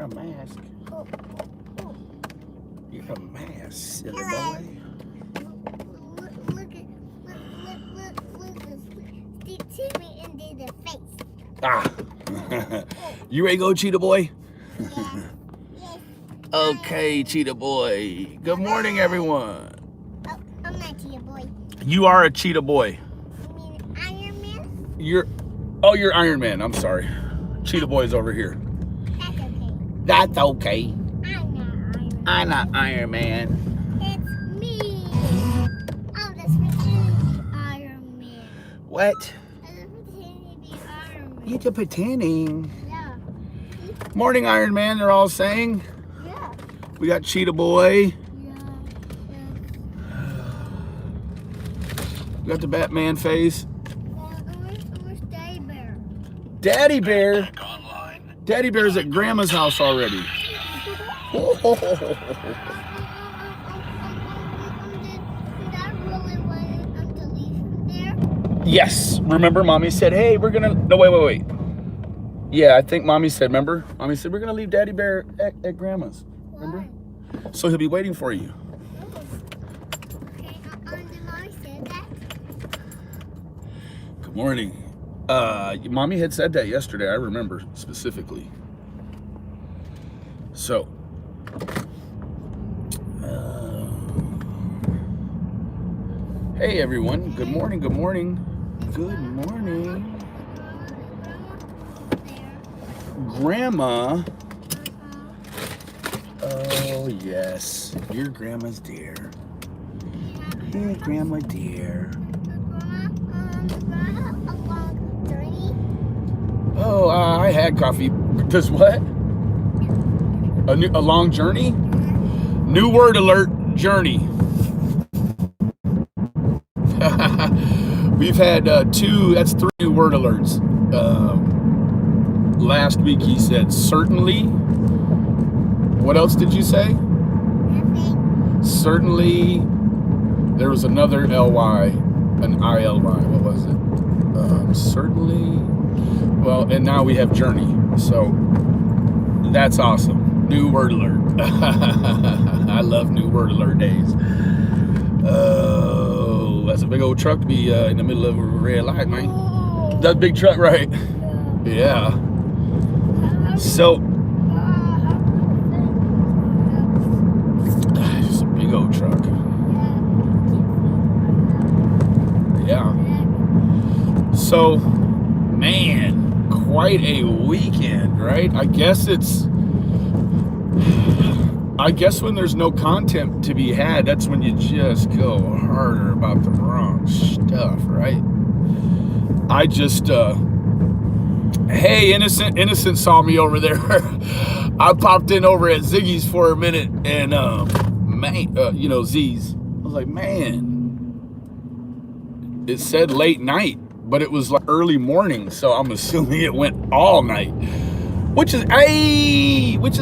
a mask. You're a mask, silly Hello. boy. Stick me into the face. Ah. You ready to go, Cheetah Boy? Yeah. Yes. Okay, Cheetah Boy. Good morning, everyone. Oh, I'm not Cheetah Boy. You are a Cheetah Boy. You mean Iron Man? You're Iron Man. I'm sorry. Cheetah Boy's over here. That's That's okay. okay. I'm not Iron Man. I'm not Iron Man. It's me. I'm just pretending to be Iron Man. What? I'm just pretending to be Iron Man. You're just pretending. Yeah. Morning, Iron Man, they're all saying. Yeah. We got Cheetah Boy. Yeah. We got the Batman face. Where's Daddy Bear? Daddy Bear. Daddy Bear's at Grandma's house already. Did I really want him to leave there? Yes. Remember, Mommy said, hey, we're gonna. No, wait. Yeah, I think Mommy said, remember? Mommy said, we're gonna leave Daddy Bear at Grandma's. Remember? Why? So he'll be waiting for you. Okay, did Mommy say that? Good morning. Mommy had said that yesterday. I remember specifically. So. Hey, everyone. Good morning. Good morning. Good morning. Grandma. Oh, yes. Your grandma's dear. Hey, Grandma dear. Oh, I had coffee. Does what? A long journey? New word alert, journey. We've had that's 3 new word alerts. Last week he said certainly. What else did you say? Nothing. Certainly. There was another ly, an ILY. What was it? Certainly. Well, and now we have journey. So that's awesome. New word alert. I love new word alert days. Oh, that's a big old truck to be in the middle of a red light, man. That's a big truck, right? Yeah. So, it's a big old truck. Yeah. So, man, quite a weekend, right? I guess when there's no content to be had, that's when you just go harder about the wrong stuff, right? I just, hey, Innocent saw me over there. I popped in over at Ziggy's for a minute, and, Z's. I was like, man, it said late night, but it was like early morning, so I'm assuming it went all night. Which is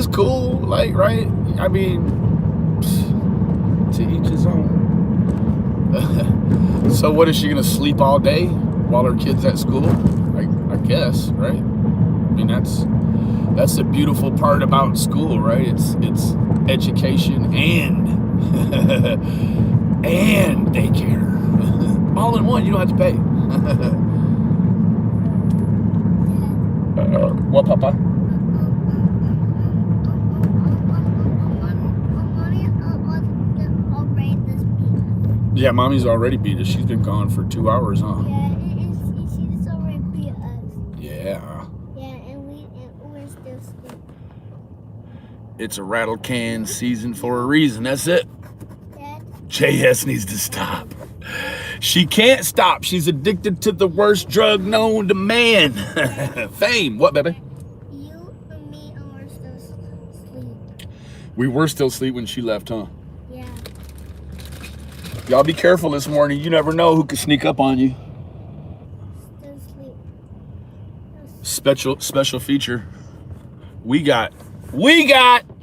cool, like, right? I mean, to each his own. So what, is she gonna sleep all day while her kid's at school? I guess, right? I mean, that's the beautiful part about school, right? It's education and and daycare. All in one, you don't have to pay. What, Papa? Yeah, Mommy's already beat us. She's been gone for 2 hours, huh? Yeah, she's already beat us. Yeah. Yeah, and we're still sleeping. It's a rattle can season for a reason. That's it. Dad? JS needs to stop. She can't stop. She's addicted to the worst drug known to man. Fame. What, baby? You and me are still asleep. We were still asleep when she left, huh? Yeah. Y'all be careful this morning. You never know who could sneak up on you. Still asleep. Special feature. We got.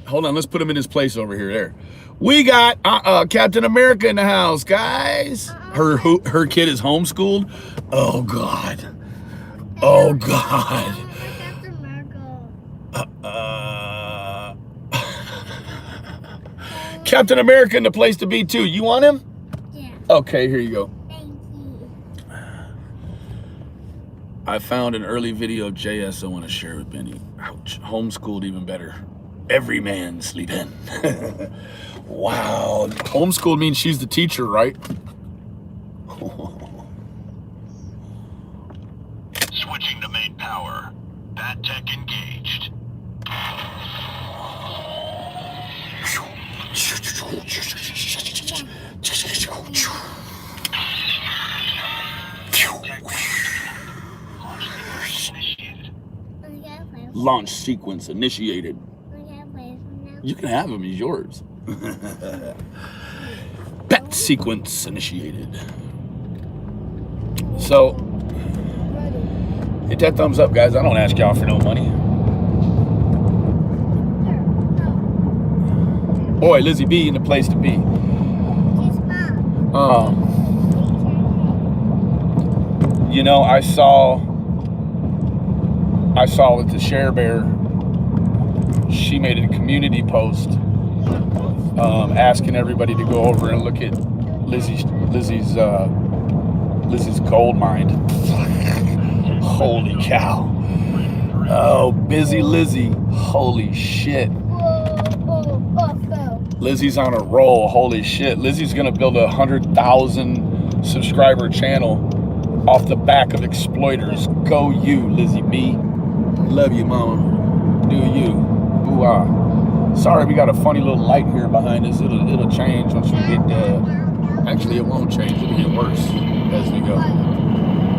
Hold on, let's put him in his place over here. There. We got Captain America in the house, guys. Her kid is homeschooled. Oh God. Oh God. Captain America in the place to be too. You want him? Yeah. Okay, here you go. Thank you. I found an early video of JS I want to share with Benny. Ouch. Homeschooled even better. Every man sleep in. Wow. Homeschooled means she's the teacher, right? Switching to main power. Bat tech engaged. Launch sequence initiated. We gotta play some now. You can have him, he's yours. Pet sequence initiated. So, hit that thumbs up, guys. I don't ask y'all for no money. Boy, Lizzie B in the place to be. Kiss Mom. You know, I saw that the Share Bear, she made a community post asking everybody to go over and look at Lizzie's gold mine. Holy cow. Oh, busy Lizzie. Holy shit. Whoa. Lizzie's on a roll. Holy shit. Lizzie's gonna build a 100,000 subscriber channel off the back of exploiters. Go you, Lizzie B. Love you, mama. Do you. Ooh, ah. Sorry, we got a funny little light here behind us. It'll change once we get, actually it won't change. It'll get worse as we go.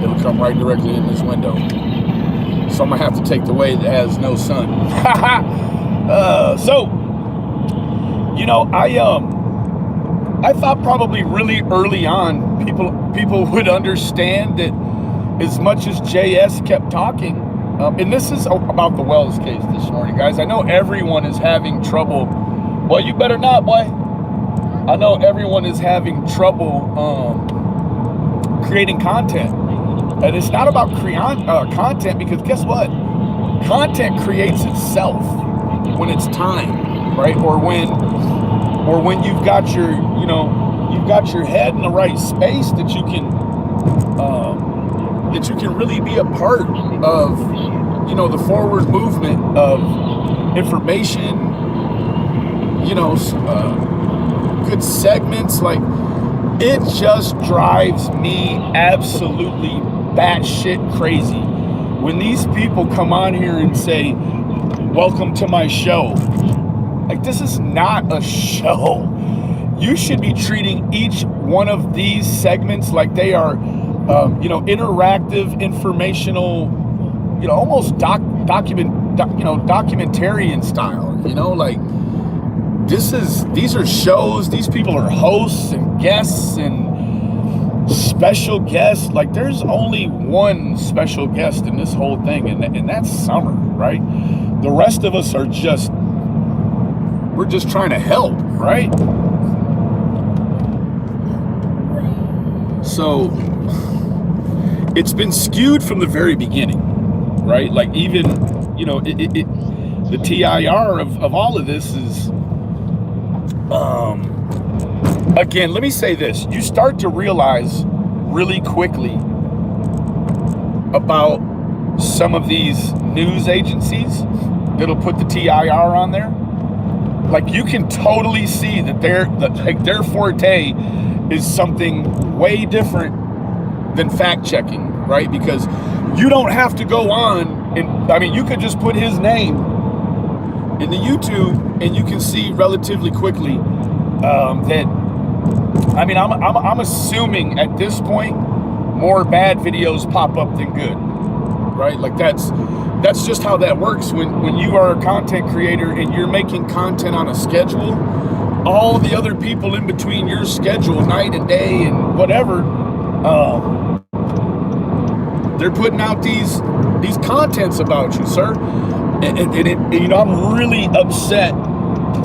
It'll come right directly in this window. So I'm gonna have to take the way that has no sun. So, you know, I thought probably really early on people would understand that as much as JS kept talking, and this is about the Wells case this morning, guys. I know everyone is having trouble. Well, you better not, boy. I know everyone is having trouble creating content. And it's not about content, because guess what? Content creates itself when it's time, right? Or when you've got your, you've got your head in the right space that you can really be a part of, the forward movement of information, good segments. Like, it just drives me absolutely batshit crazy when these people come on here and say, welcome to my show. Like, this is not a show. You should be treating each one of these segments like they are, interactive, informational, almost documentarian style. Like, these are shows. These people are hosts and guests and special guests. Like, there's only one special guest in this whole thing, and that's Summer, right? The rest of us are we're just trying to help, right? So it's been skewed from the very beginning, right? Like, even, the TIR of all of this is, again, let me say this. You start to realize really quickly about some of these news agencies that'll put the TIR on there. Like, you can totally see that their forte is something way different than fact checking, right? Because you don't have to go on and, you could just put his name in the YouTube and you can see relatively quickly that, I'm assuming at this point more bad videos pop up than good, right? Like, that's just how that works. When you are a content creator and you're making content on a schedule, all the other people in between your schedule, night and day and whatever, they're putting out these contents about you, sir. And I'm really upset.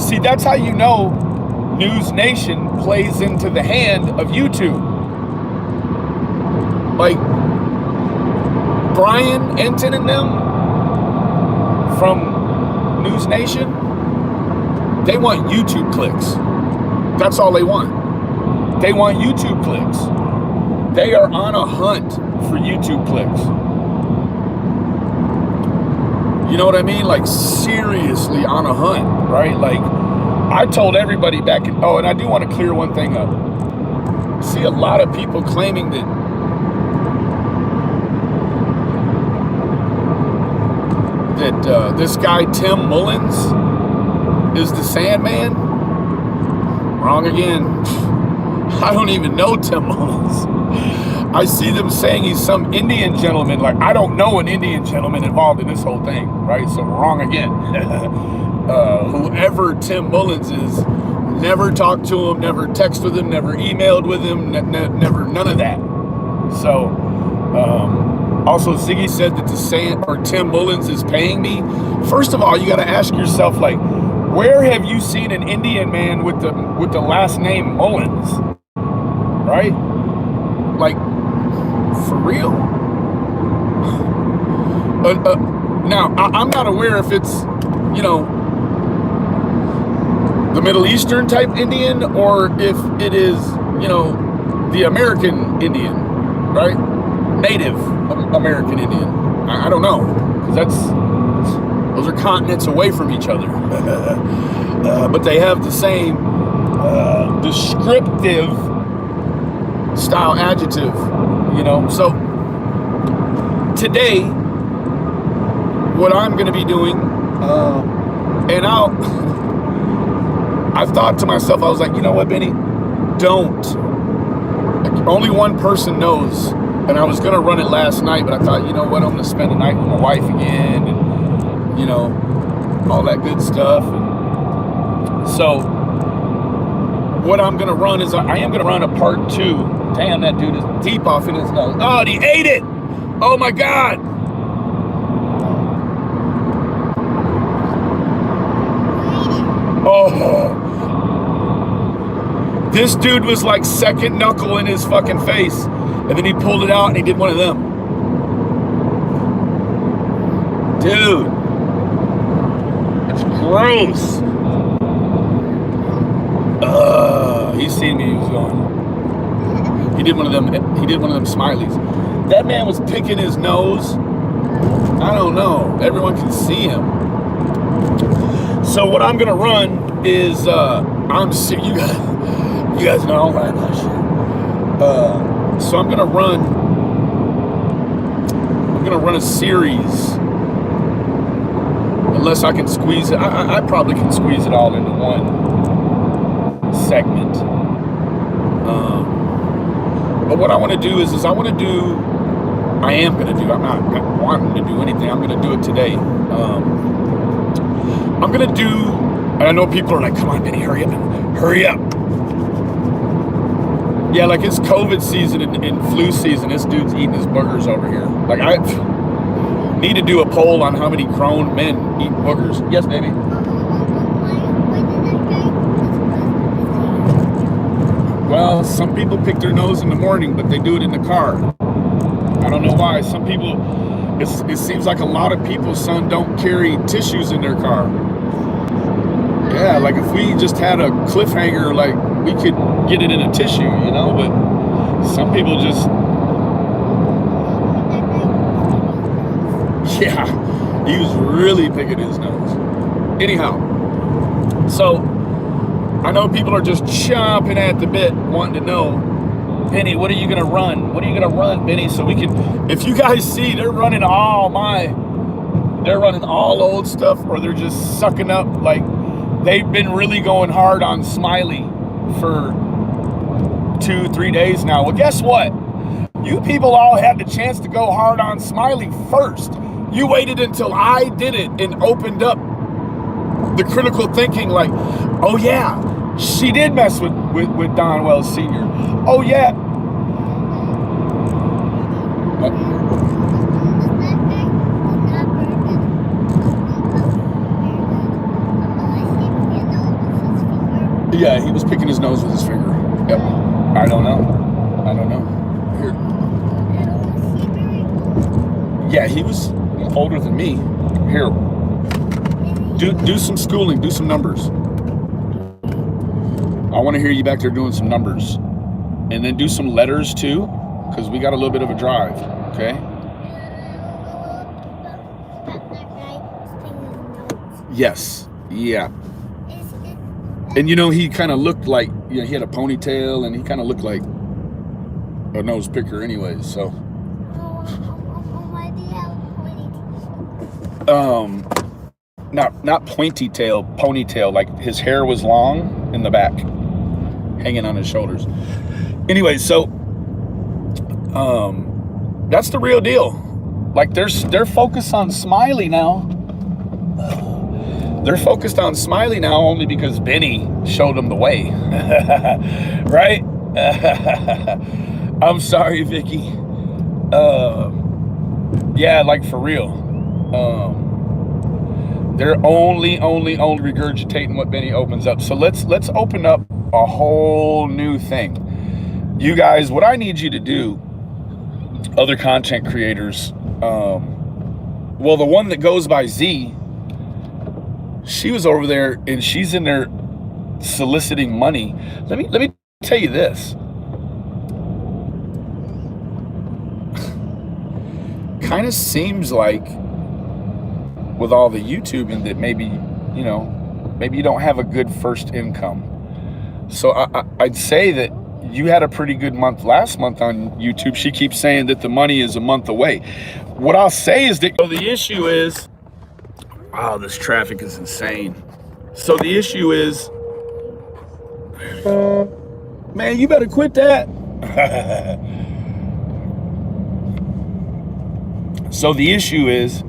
See, that's how you know News Nation plays into the hand of YouTube. Like, Brian Enton and them from News Nation, they want YouTube clicks. That's all they want. They want YouTube clicks. They are on a hunt for YouTube clicks. You know what I mean? Like seriously on a hunt, right? Like I told everybody back in, oh, and I do want to clear one thing up. See a lot of people claiming that this guy Tim Mullins is the Sandman. Wrong again. I don't even know Tim Mullins. I see them saying he's some Indian gentleman. Like, I don't know an Indian gentleman involved in this whole thing, right? So wrong again. Whoever Tim Mullins is, never talked to him, never texted with him, never emailed with him, never, none of that. So, also Ziggy said that Tim Mullins is paying me. First of all, you got to ask yourself, like, where have you seen an Indian man with the last name Mullins? Right? Like, for real? Now, I'm not aware if it's, you know, the Middle Eastern type Indian or if it is, you know, the American Indian, right? Native American Indian. I don't know, because those are continents away from each other. But they have the same descriptive style adjective, you know. So today, what I'm going to be doing, and I've thought to myself, I was like, you know what, Benny, don't. Like, only one person knows. And I was going to run it last night, but I thought, you know what, I'm going to spend the night with my wife again, and, you know, all that good stuff. And so what I'm going to run is I am going to run a part 2. Damn, that dude is deep off in his nose. Oh, and he ate it. Oh, my God. Oh. This dude was like second knuckle in his fucking face. And then he pulled it out and he did one of them. Dude. It's gross. He's seen me, he was going. He did one of them smileys. That man was picking his nose. I don't know. Everyone can see him. So what I'm gonna run is you guys know I don't like that shit. So I'm gonna run a series, unless I can squeeze it. I probably can squeeze it all into one segment. But what I want to do is I'm not wanting to do anything. I'm gonna do it today. I'm gonna do, and I know people are like, come on, Benny, hurry up. Yeah, like it's COVID season and flu season. This dude's eating his boogers over here. Like, I need to do a poll on how many grown men eat boogers. Yes, baby. Well, some people pick their nose in the morning, but they do it in the car. I don't know why. Some people, it seems like a lot of people, son, don't carry tissues in their car. Yeah, like if we just had a cliffhanger, like we could get it in a tissue, you know, but some people just, yeah, he was really picking his nose. Anyhow, so I know people are just chomping at the bit wanting to know, Benny, what are you going to run? What are you going to run, Benny? So we can, if you guys see, they're running all old stuff, or they're just sucking up, like they've been really going hard on Smiley for 2-3 days now. Well, guess what? You people all had the chance to go hard on Smiley first. You waited until I did it and opened up the critical thinking, like, oh yeah, she did mess with Don Wells Sr. Oh yeah. Yeah, he was picking his nose with his finger. Yep. I don't know. Here. Yeah, he was older than me. Here. Do some schooling, do some numbers. I want to hear you back there doing some numbers. And then do some letters too, because we got a little bit of a drive, okay? That guy taking notes. Yes, yeah. Is it? And you know, he kind of looked like, you know, he had a ponytail and he kind of looked like a nose picker anyways, so. Why do you have a pointy? Not pointy tail, ponytail, like his hair was long in the back, hanging on his shoulders. Anyway, so that's the real deal. Like they're focused on Smiley now. They're focused on Smiley now only because Benny showed them the way. Right? I'm sorry, Vicky. Yeah, like for real. They're only regurgitating what Benny opens up. So let's open up a whole new thing. You guys, what I need you to do, other content creators, well, the one that goes by Z, she was over there and she's in there soliciting money. Let me tell you this. Kind of seems like with all the YouTubing that maybe, you know, maybe you don't have a good first income. So I'd say that you had a pretty good month last month on YouTube. She keeps saying that the money is a month away. What I'll say is that, so the issue is, wow, this traffic is insane. So the issue is, man, you better quit that. So the issue is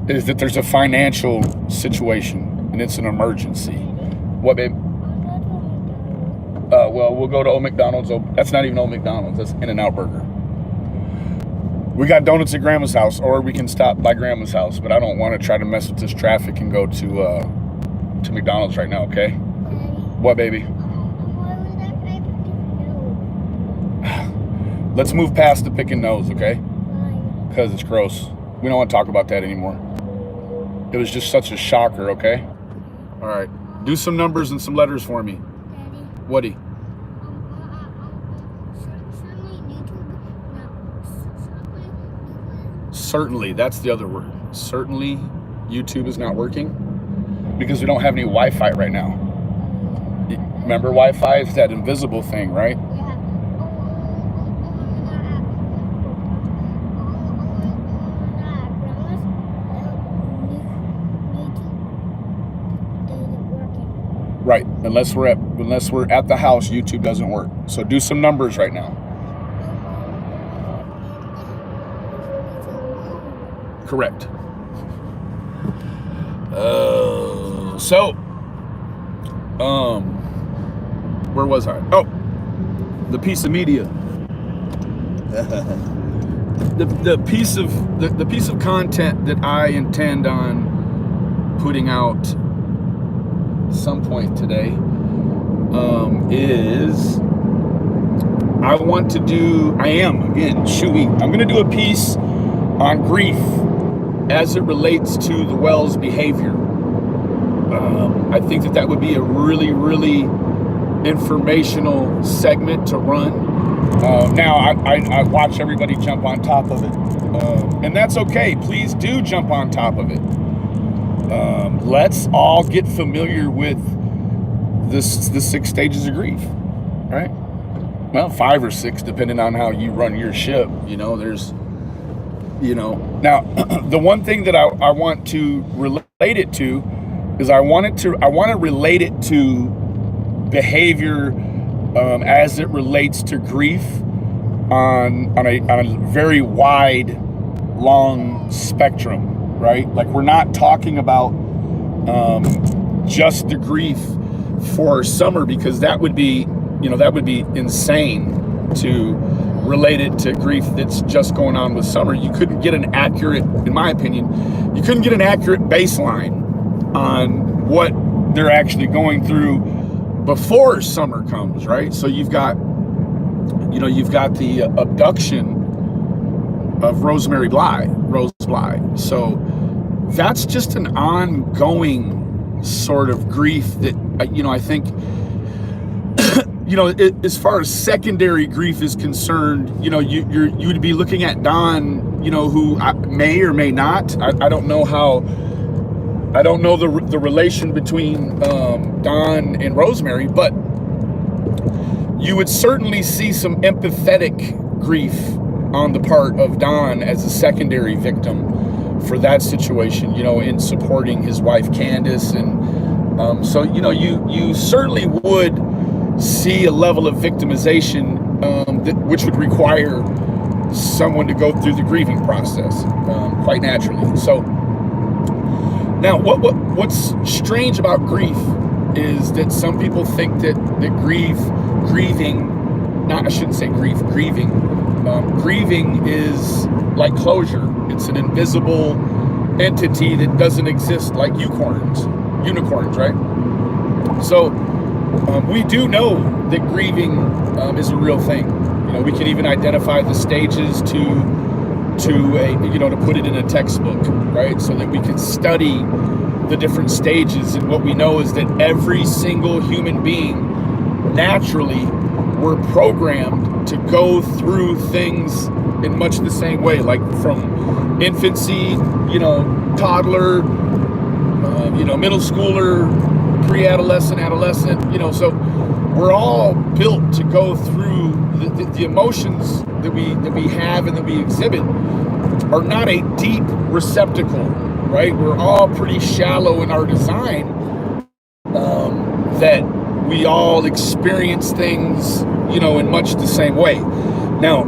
that there's a financial situation and it's an emergency. What, babe? Well, we'll go to Old McDonald's. That's not even Old McDonald's. That's In-N-Out Burger. We got donuts at Grandma's house, or we can stop by Grandma's house. But I don't want to try to mess with this traffic and go to McDonald's right now. Okay? What, baby? Why was that paper no? Let's move past the picking nose, okay? Why? Because it's gross. We don't want to talk about that anymore. It was just such a shocker, okay? All right. Do some numbers and some letters for me. Daddy. Woody. Certainly, that's the other word. Certainly, YouTube is not working because we don't have any Wi-Fi right now. Remember, Wi-Fi is that invisible thing, right? Right. Unless we're at the house, YouTube doesn't work. So do some numbers right now. Correct. Where was I? Oh, the piece of media. the piece of content that I intend on putting out some point today is I'm going to do a piece on grief as it relates to the Wells behavior. I think that would be a really, really informational segment to run. Now, I watch everybody jump on top of it. And that's okay. Please do jump on top of it. Let's all get familiar with the 6 stages of grief, right? Well, 5 or 6, depending on how you run your ship. You know, there's, you know. Now, the one thing that I want to relate it to is I want to relate it to behavior as it relates to grief on a very wide, long spectrum, right? Like, we're not talking about just the grief for summer, because that would be insane to relate it to grief that's just going on with summer. You couldn't get an accurate, in my opinion, baseline on what they're actually going through before summer comes, right? So you've got the abduction of Rose Bly. So that's just an ongoing sort of grief that, I think you know, as far as secondary grief is concerned, you know, you would be looking at Don, you know, who may or may not. I don't know how. I don't know the relation between Don and Rosemary, but you would certainly see some empathetic grief on the part of Don as a secondary victim for that situation, you know, in supporting his wife Candace. And so, you know, you certainly would see a level of victimization which would require someone to go through the grieving process quite naturally. So now what's strange about grief is that some people think that grieving is like closure. It's an invisible entity that doesn't exist, like unicorns, right? So we do know that grieving is a real thing. You know, we can even identify the stages to put it in a textbook, right? So that we can study the different stages. And what we know is that every single human being, naturally, we're programmed to go through things in much the same way, like from infancy, you know, toddler, middle schooler, pre-adolescent, adolescent, you know. So we're all built to go through the emotions that we have and that we exhibit are not a deep receptacle, right? We're all pretty shallow in our design, that we all experience things, you know, in much the same way. Now,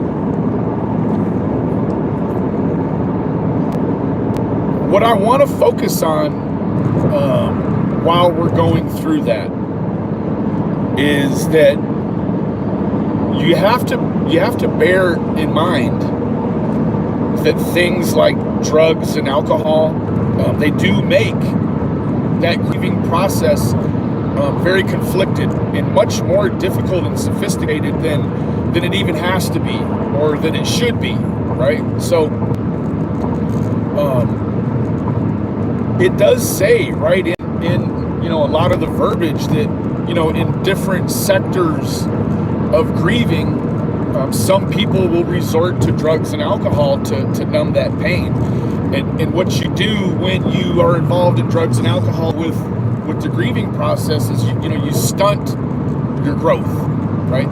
what I want to focus on while we're going through that is that you have to bear in mind that things like drugs and alcohol, they do make that grieving process very conflicted and much more difficult and sophisticated than it even has to be, or than it should be, right? So it does say, right, in you know, a lot of the verbiage that, you know, in different sectors of grieving, some people will resort to drugs and alcohol to numb that pain. And what you do when you are involved in drugs and alcohol with the grieving process is you stunt your growth, right?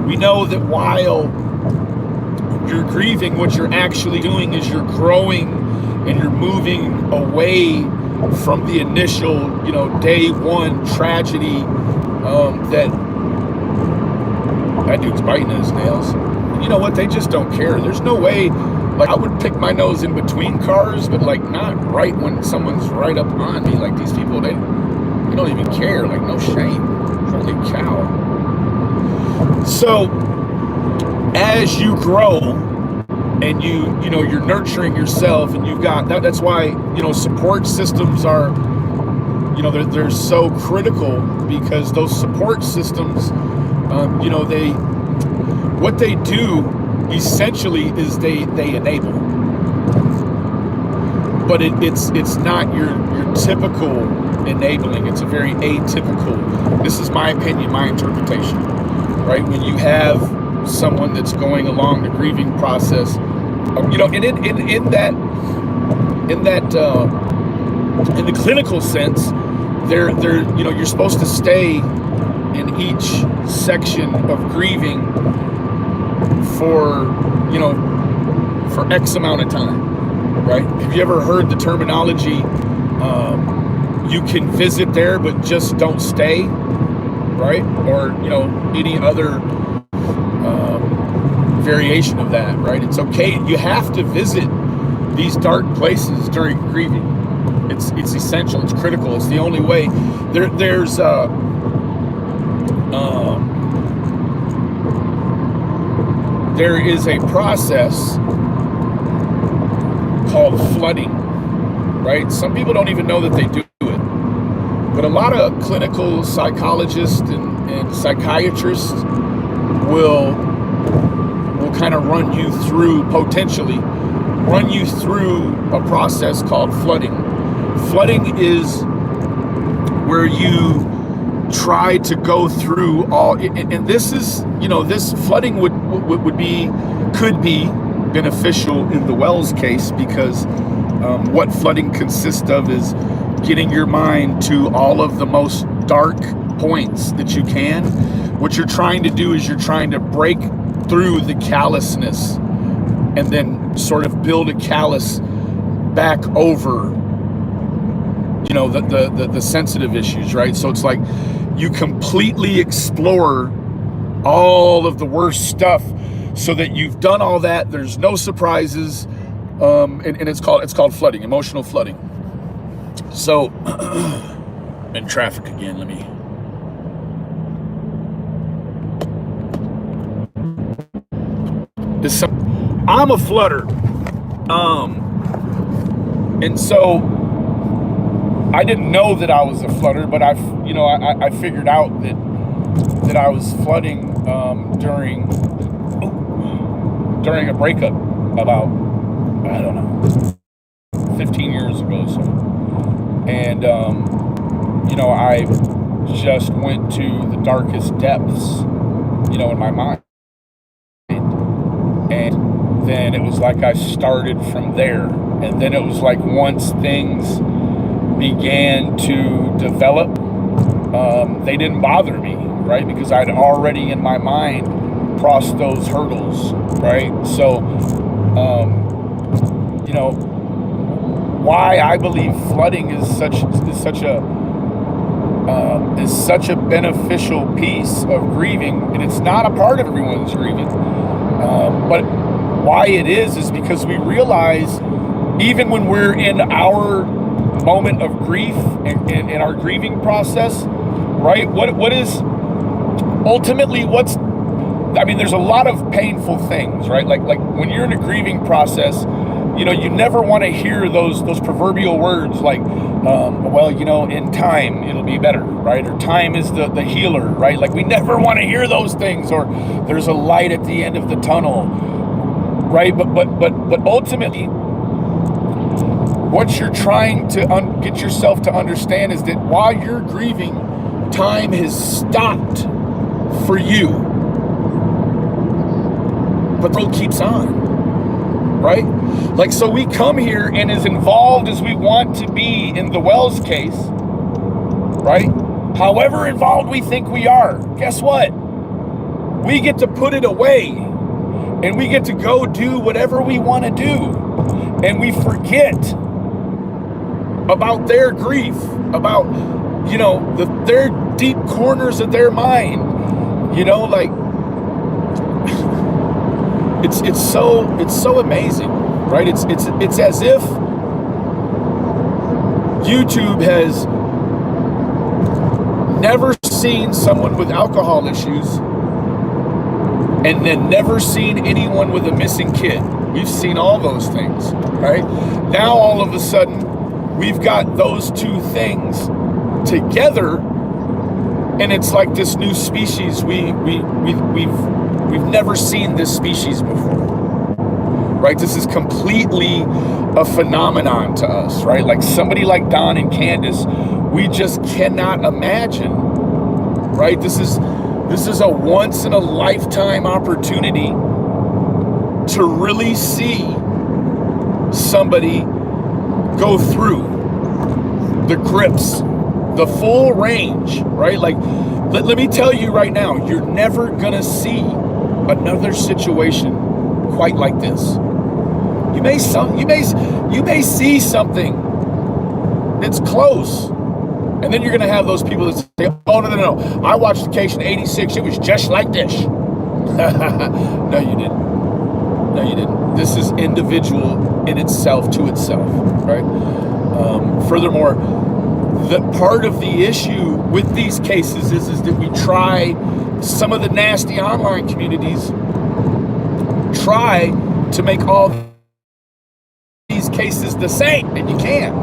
We know that while you're grieving, what you're actually doing is you're growing and you're moving away from the initial, you know, day one tragedy that dude's biting his nails. And you know what? They just don't care. There's no way. Like, I would pick my nose in between cars, but like not right when someone's right up on me. Like, these people, they don't even care. Like, no shame. Holy cow. So as you grow and you're nurturing yourself, and you've got that's why, you know, support systems are, you know, they're so critical, because those support systems, you know, what they do essentially is they enable, but it's not your typical enabling. It's a very atypical. This is my opinion, my interpretation, right? When you have someone that's going along the grieving process, you know, in the clinical sense, they're you know, you're supposed to stay in each section of grieving for, you know, for X amount of time, right? Have you ever heard the terminology, you can visit there but just don't stay, right? Or, you know, any other variation of that, right? It's okay. You have to visit these dark places during grieving. It's essential. It's critical. It's the only way. There's there is a process called flooding, right? Some people don't even know that they do it, but a lot of clinical psychologists and psychiatrists will kind of potentially run you through a process called flooding. Flooding is where you try to go through all, and this is, this flooding could be beneficial in the Wells case, because what flooding consists of is getting your mind to all of the most dark points that you can. What you're trying to do is you're trying to break through the callousness and then sort of build a callus back over, the sensitive issues, right? So it's like you completely explore all of the worst stuff so that you've done all that. There's no surprises, and it's called flooding, emotional flooding. So, in traffic again, I'm a flooder, and so I didn't know that I was a flooder, but I figured out that I was flooding during a breakup about, I don't know, 15 years ago. So, and I just went to the darkest depths, in my mind. And then it was like I started from there. And then it was like once things began to develop, they didn't bother me, right? Because I'd already in my mind crossed those hurdles, right? So, why I believe flooding is such a beneficial piece of grieving, and it's not a part of everyone's grieving, but why it is because we realize, even when we're in our moment of grief and in our grieving process, right? What is ultimately there's a lot of painful things, right? Like when you're in a grieving process, you never want to hear those proverbial words like, in time it'll be better, right? Or time is the healer, right? Like we never want to hear those things, or there's a light at the end of the tunnel, right? But ultimately, what you're trying to get yourself to understand is that while you're grieving, time has stopped for you, but the world keeps on. Right? Like, so we come here, and as involved as we want to be in the Wells case, right? However involved we think we are, guess what? We get to put it away, and we get to go do whatever we want to do. And we forget about their grief, about, their deep corners of their mind, It's so amazing, right? It's as if YouTube has never seen someone with alcohol issues and then never seen anyone with a missing kid. We've seen all those things, right? Now all of a sudden we've got those two things together, and it's like this new species. We've never seen this species before, right? This is completely a phenomenon to us, right? Like somebody like Don and Candace, we just cannot imagine, right? This is a once in a lifetime opportunity to really see somebody go through the grips, the full range, right? Like, let me tell you right now, you're never gonna see another situation quite like this. You may see something that's close, and then you're gonna have those people that say, "Oh no! I watched the case in '86. It was just like this." No, you didn't. This is individual in itself to itself, right? Furthermore, the part of the issue with these cases is that we try. Some of the nasty online communities try to make all these cases the same, and you can't.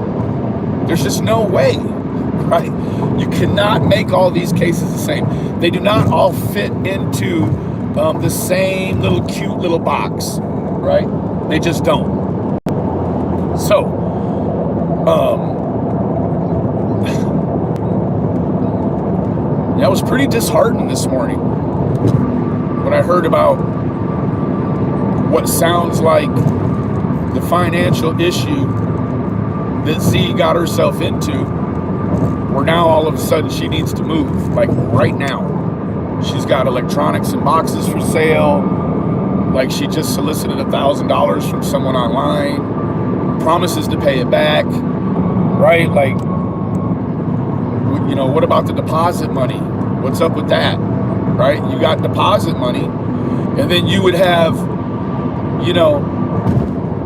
There's just no way, right? You cannot make all these cases the same. They do not all fit into the same little cute little box, right? They just don't. So, Yeah, I was pretty disheartened this morning when I heard about what sounds like the financial issue that Z got herself into, where now all of a sudden she needs to move, like right now. She's got electronics and boxes for sale. Like she just solicited $1,000 from someone online, promises to pay it back, right? Like, you know, what about the deposit money? What's up with that, right? You got deposit money, and then you would have, you know,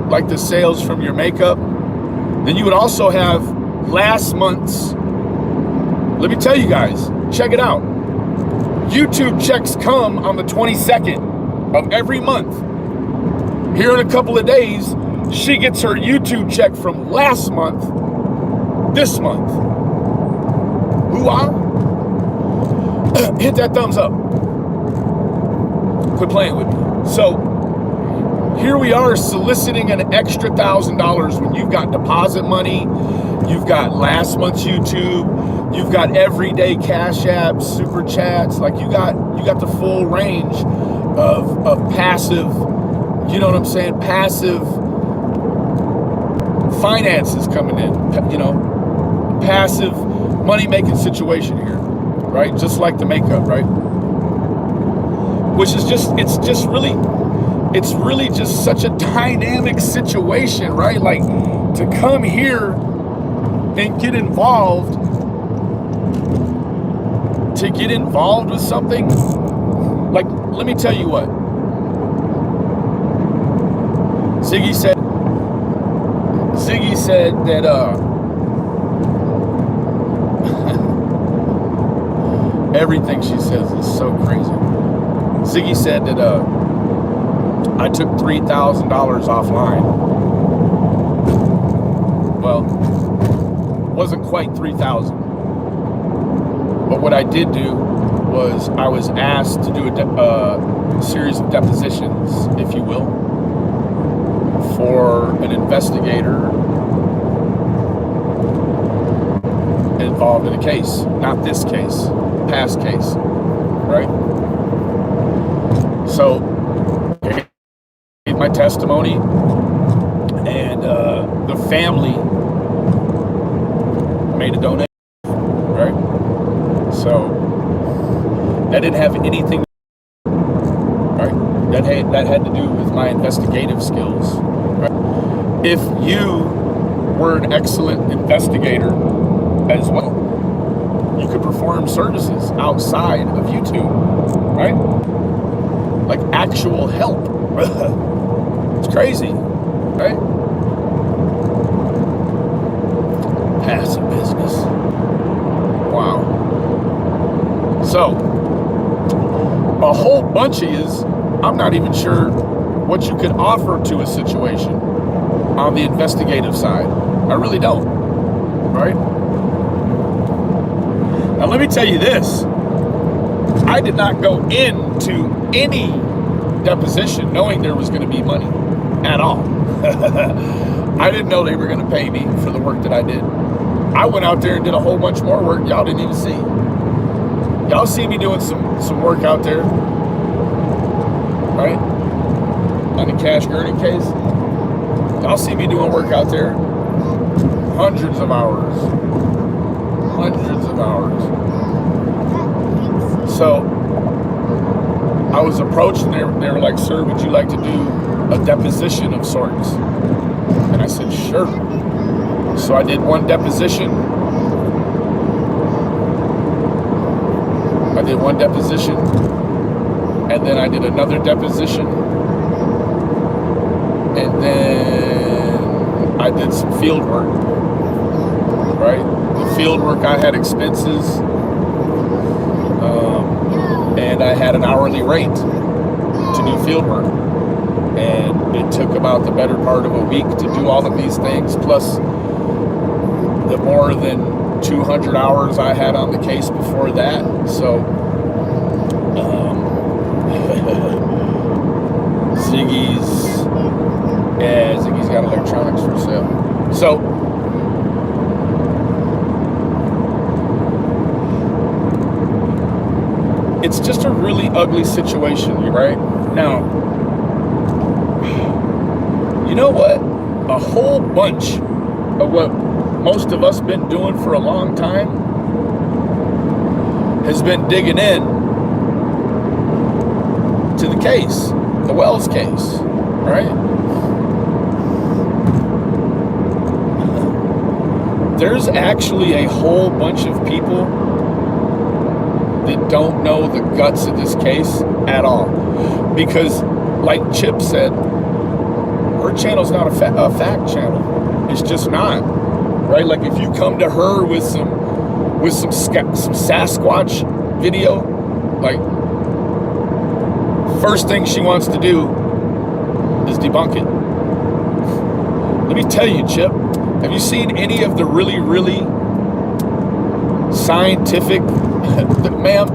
like the sales from your makeup. Then you would also have last month's, let me tell you guys, check it out. YouTube checks come on the 22nd of every month. Here in a couple of days, she gets her YouTube check from last month, this month. Hoo-ah. Hit that thumbs up. Quit playing with me. So, here we are soliciting an extra $1,000 when you've got deposit money, you've got last month's YouTube, you've got everyday Cash Apps, Super Chats, like you got the full range of passive, you know what I'm saying, passive finances coming in, you know, passive money-making situation here, right? Just like the makeup, right? Which is just, it's really just such a dynamic situation, right? Like to come here and get involved, with something, like, let me tell you what. Ziggy said that, everything she says is so crazy. Ziggy said that, I took $3,000 offline. Well, wasn't quite 3,000. But what I did do was I was asked to do a series of depositions, if you will, for an investigator involved in a case. Not this case, past case, right? So, my testimony, and the family made a donation, right? So that didn't have anything, right? That had to do with my investigative skills, right? If you were an excellent investigator as well, you could perform services outside of YouTube, right? Like actual help. It's crazy, right? Passive business. Wow. So, a whole bunch of yous, I'm not even sure what you could offer to a situation on the investigative side. I really don't, right? Now, let me tell you this. I did not go into any deposition knowing there was going to be money at all. I didn't know they were going to pay me for the work that I did. I went out there and did a whole bunch more work y'all didn't even see. Y'all see me doing some work out there, right? On the Cash Gurney case. Y'all see me doing work out there. Hundreds of hours. So I was approached and they were like, "Sir, would you like to do a deposition of sorts?" And I said, "Sure." So I did one deposition. And then I did another deposition. And then I did some field work, right? The field work, I had expenses. And I had an hourly rate to do field work. And it took about the better part of a week to do all of these things, plus the more than 200 hours I had on the case before that. So, Ziggy's got electronics for sale. So, it's just a really ugly situation, right? Now, you know what? A whole bunch of what most of us been doing for a long time has been digging in to the case, the Wells case, right? There's actually a whole bunch of people that don't know the guts of this case at all. Because, like Chip said, her channel's not a fact channel. It's just not, right? Like if you come to her with some Sasquatch video, like first thing she wants to do is debunk it. Let me tell you, Chip, have you seen any of the really, really scientific, ma'am,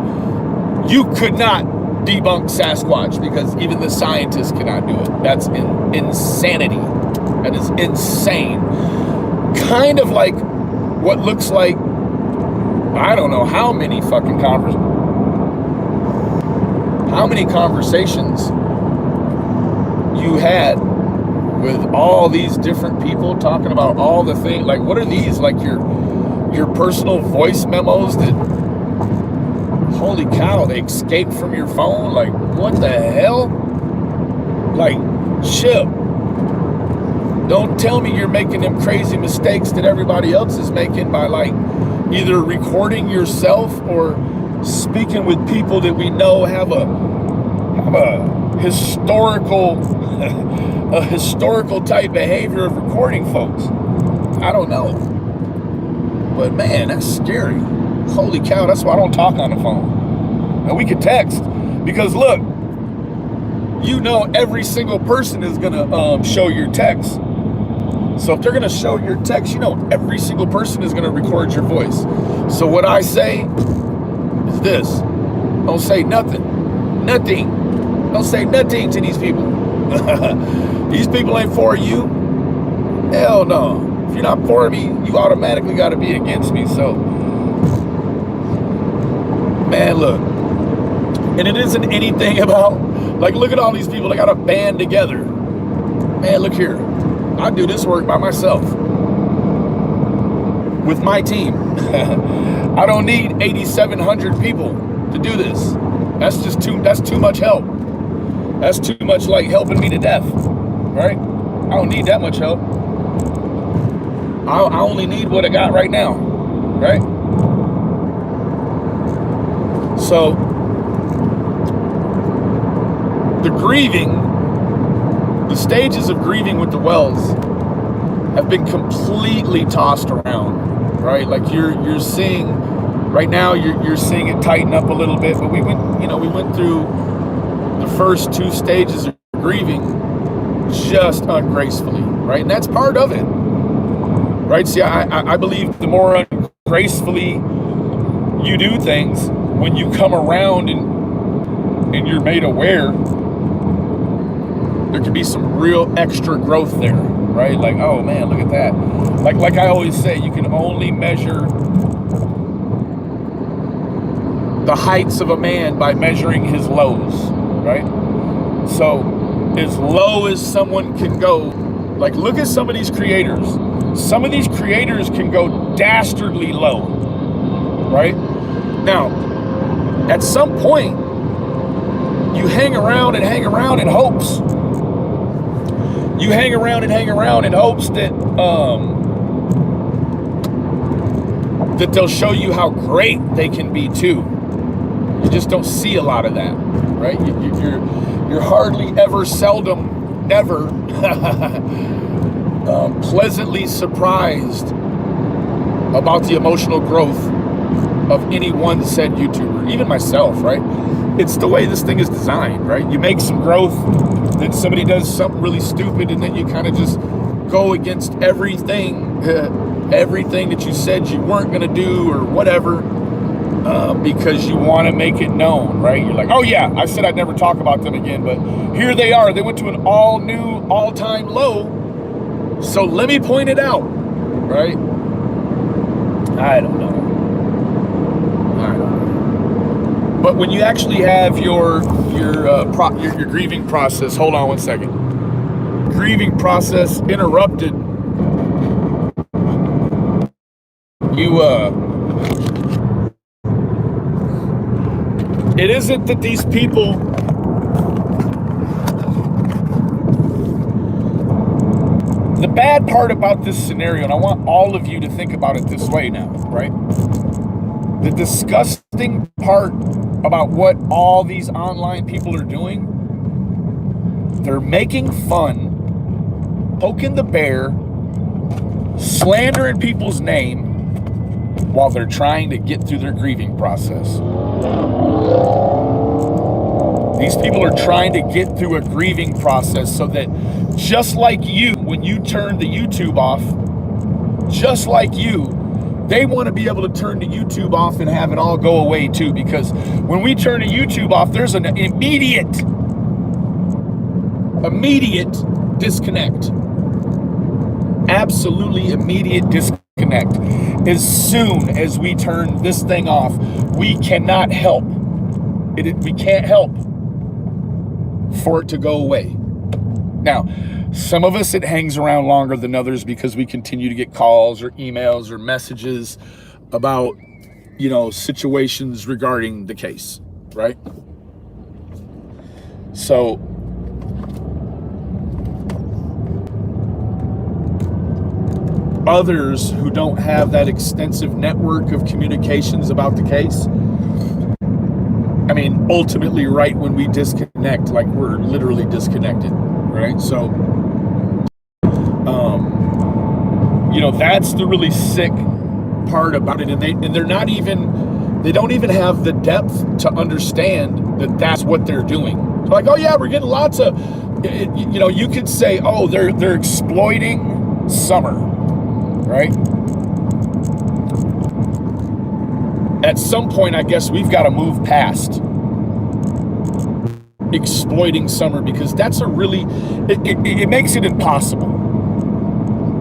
you could not debunk Sasquatch because even the scientists cannot do it. That's insanity. That is insane. Kind of like what looks like, I don't know how many conversations you had with all these different people talking about all the things. Like, what are these? Like your personal voice memos that, holy cow, they escaped from your phone? Like, what the hell? Like, Chip, don't tell me you're making them crazy mistakes that everybody else is making by, like, either recording yourself or speaking with people that we know have a historical type behavior of recording folks. I don't know. But man, that's scary. Holy cow, that's why I don't talk on the phone. And we could text, because look, you know every single person is gonna show your text. So if they're gonna show your text, you know every single person is gonna record your voice. So what I say is this: don't say nothing. Don't say nothing to these people. These people ain't for you. Hell no. If you're not for me, you automatically got to be against me. So, man, look. And it isn't anything about, like, look at all these people. They got a band together. Man, look here. I do this work by myself with my team. I don't need 8,700 people to do this. That's too much help. That's too much like helping me to death, right? I don't need that much help. I only need what I got right now, right? So, the stages of grieving with the Wells have been completely tossed around, right? Like you're seeing, right now you're seeing it tighten up a little bit, but we went through the first two stages of grieving just ungracefully, right? And that's part of it, right? See, I believe the more ungracefully you do things, when you come around and you're made aware, there can be some real extra growth there, right? Like, oh man, look at that. Like I always say, you can only measure the heights of a man by measuring his lows, right? So as low as someone can go, like look at some of these creators. Some of these creators can go dastardly low, right? Now, at some point, you hang around in hopes. You hang around in hopes that that they'll show you how great they can be too. You just don't see a lot of that, right? You're hardly ever, seldom, ever pleasantly surprised about the emotional growth of any one said YouTuber, even myself, right? It's the way this thing is designed, right? You make some growth, then somebody does something really stupid, and then you kind of just go against everything that you said you weren't going to do or whatever, because you want to make it known, right? You're like, oh yeah, I said I'd never talk about them again, but here they are. They went to an all-new, all-time low, so let me point it out, right? I don't know. But when you actually have your grieving process, hold on one second. Grieving process interrupted. It isn't that these people the bad part about this scenario, and I want all of you to think about it this way now, right? The disgusting part about what all these online people are doing, they're making fun, poking the bear, slandering people's name while they're trying to get through their grieving process. These people are trying to get through a grieving process so that just like you, when you turn the YouTube off, just like you, they want to be able to turn the YouTube off and have it all go away too, because when we turn the YouTube off, there's an immediate disconnect. Absolutely immediate disconnect. As soon as we turn this thing off, we cannot help. We can't help for it to go away. Now, some of us, it hangs around longer than others because we continue to get calls or emails or messages about, situations regarding the case, right? So, others who don't have that extensive network of communications about the case, ultimately, right when we disconnect, like we're literally disconnected, right? So, that's the really sick part about it. And they don't even have the depth to understand that that's what they're doing. They're like, oh yeah, we're getting lots of, you could say, oh, they're exploiting Summer, right? At some point, I guess we've got to move past exploiting Summer, because that's it makes it impossible.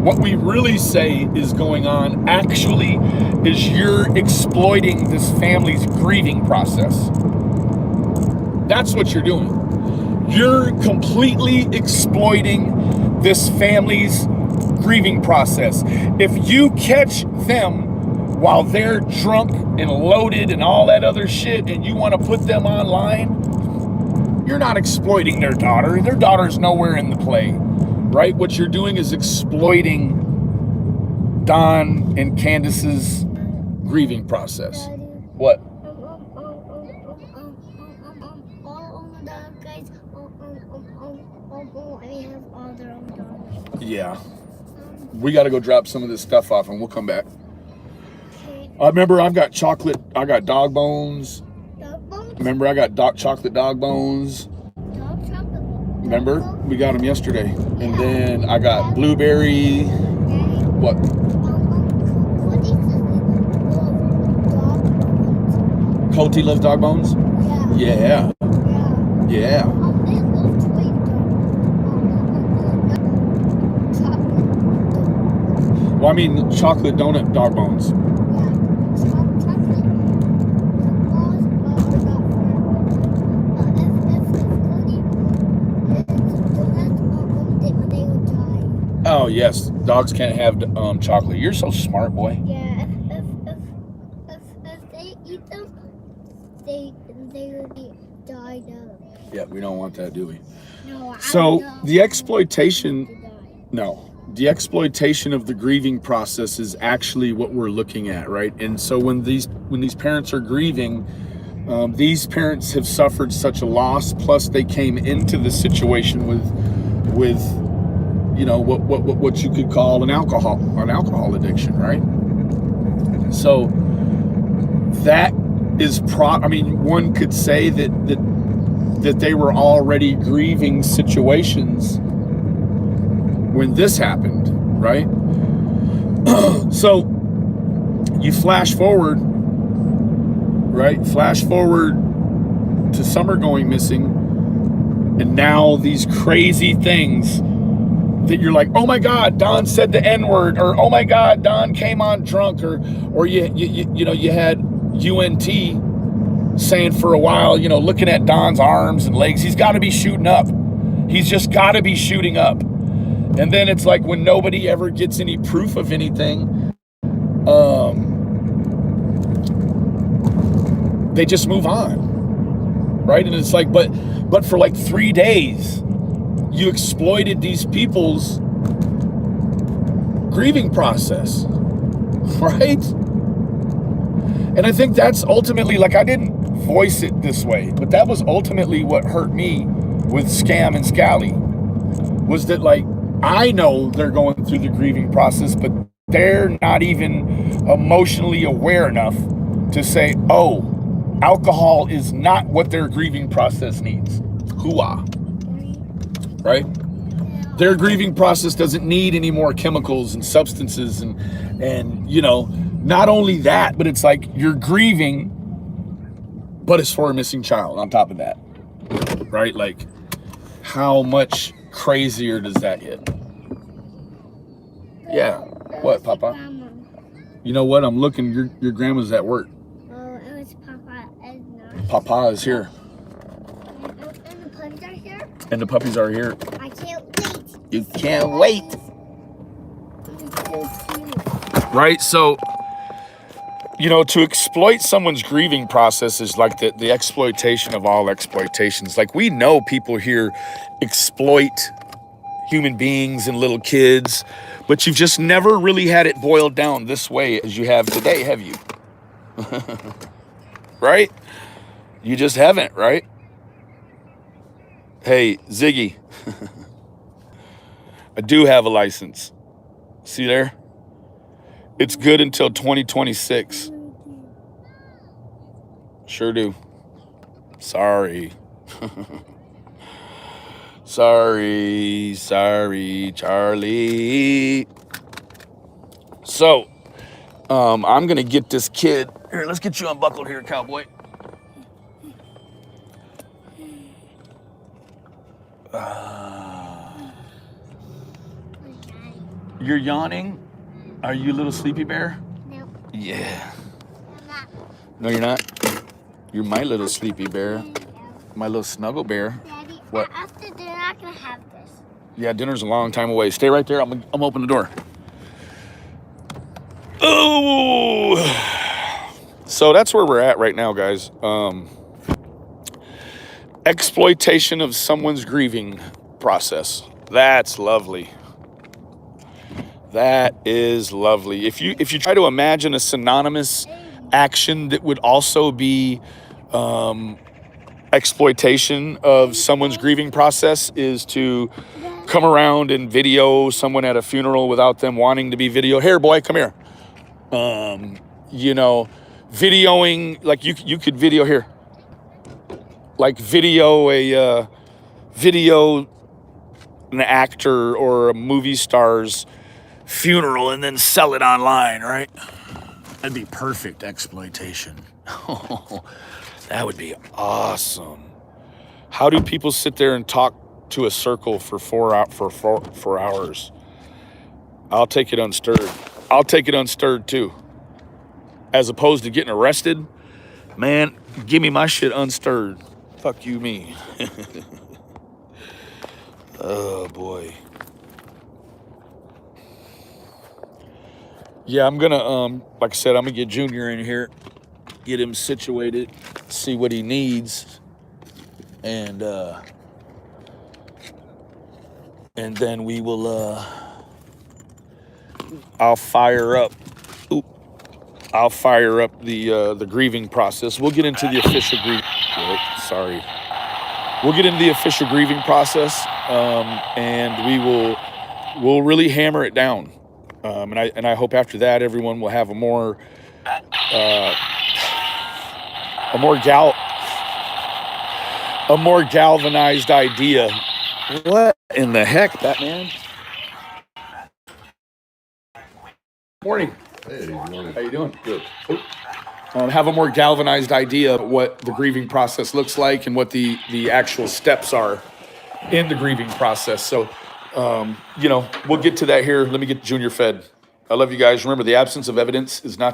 What we really say is going on actually is you're exploiting this family's grieving process. That's what you're doing. You're completely exploiting this family's grieving process. If you catch them while they're drunk and loaded and all that other shit, and you want to put them online, you're not exploiting their daughter. Their daughter's nowhere in the play, right? What you're doing is exploiting Don and Candace's grieving process. What? Yeah. We got to go drop some of this stuff off and we'll come back. Remember, I got dog bones. Dog bones? Remember, I got chocolate dog bones. Dog chocolate? Remember, we got them yesterday. And then I got blueberry. What? Cody loves dog bones? Yeah. Yeah. Well, I mean, chocolate donut dog bones. Oh yes, dogs can't have chocolate. You're so smart, boy. Yeah, if they eat them, they would die now. Yeah, we don't want that, do we? No, So the I exploitation, die. no, the exploitation of the grieving process is actually what we're looking at, right? And so when these parents are grieving, these parents have suffered such a loss. Plus, they came into the situation with what you could call an alcohol addiction, right? So that is one could say that they were already grieving situations when this happened, right? So you flash forward, right? Flash forward to Summer going missing, and now these crazy things that you're like, oh my God, Don said the N-word, or oh my God, Don came on drunk, or you had UNT, saying for a while, you know, looking at Don's arms and legs, he's got to be shooting up. He's just got to be shooting up. And then it's like when nobody ever gets any proof of anything, they just move on, right? And it's like, but for like 3 days, you exploited these people's grieving process, right? And I think that's ultimately, like, I didn't voice it this way, but that was ultimately what hurt me with Scam and Scally, was that, like, I know they're going through the grieving process, but they're not even emotionally aware enough to say, oh, alcohol is not what their grieving process needs. Hoo-ah. Right? Their grieving process doesn't need any more chemicals and substances and you know, not only that, but it's like you're grieving, but it's for a missing child on top of that. Right? Like, how much crazier does that get? Yeah. What, Papa? Grandma. You know what? I'm looking. Your grandma's at work. Oh, it was Papa and not. Papa is here. And the puppies are here. And the puppies are here. I can't wait. You can't wait. It's so cute. Right? So, you know, to exploit someone's grieving process is like the exploitation of all exploitations. Like, we know people here exploit human beings and little kids, but you've just never really had it boiled down this way as you have today, have you? Right? You just haven't, right? Hey, Ziggy, I do have a license. See there? It's good until 2026. Sure do. Sorry. Sorry, Charlie. So, I'm gonna get this kid. Here, let's get you unbuckled here, cowboy. You're yawning? Are you a little sleepy bear? No, Yeah. I'm not. No, you're not? You're my little sleepy bear. My little snuggle bear. Daddy, What? after they're not gonna have this. Yeah, dinner's a long time away. Stay right there. I'm gonna open the door. Oh! So that's where we're at right now, guys. Exploitation of someone's grieving process. That's lovely. That is lovely. If you try to imagine a synonymous action that would also be exploitation of someone's grieving process, is to come around and video someone at a funeral without them wanting to be video. Here, boy, come here. You know, videoing, like you could video here. Like video an actor or a movie star's funeral and then sell it online, right? That'd be perfect exploitation. That would be awesome. How do people sit there and talk to a circle for 4 hours? I'll take it unstirred. I'll take it unstirred too. As opposed to getting arrested, man, give me my shit unstirred. Fuck you, me. Oh boy. Yeah, I'm gonna like I said, I'm gonna get Junior in here, get him situated, see what he needs, and then we will I'll fire up the grieving process. We'll get into the official grieving. We'll get into the official grieving process, and we'll really hammer it down. And I hope after that everyone will have a more galvanized idea. What in the heck, Batman? Morning. Hey, good morning. How you doing? Good. Have a more galvanized idea of what the grieving process looks like and what the actual steps are in the grieving process. So, you know, we'll get to that here. Let me get Junior fed. I love you guys. Remember, the absence of evidence is not the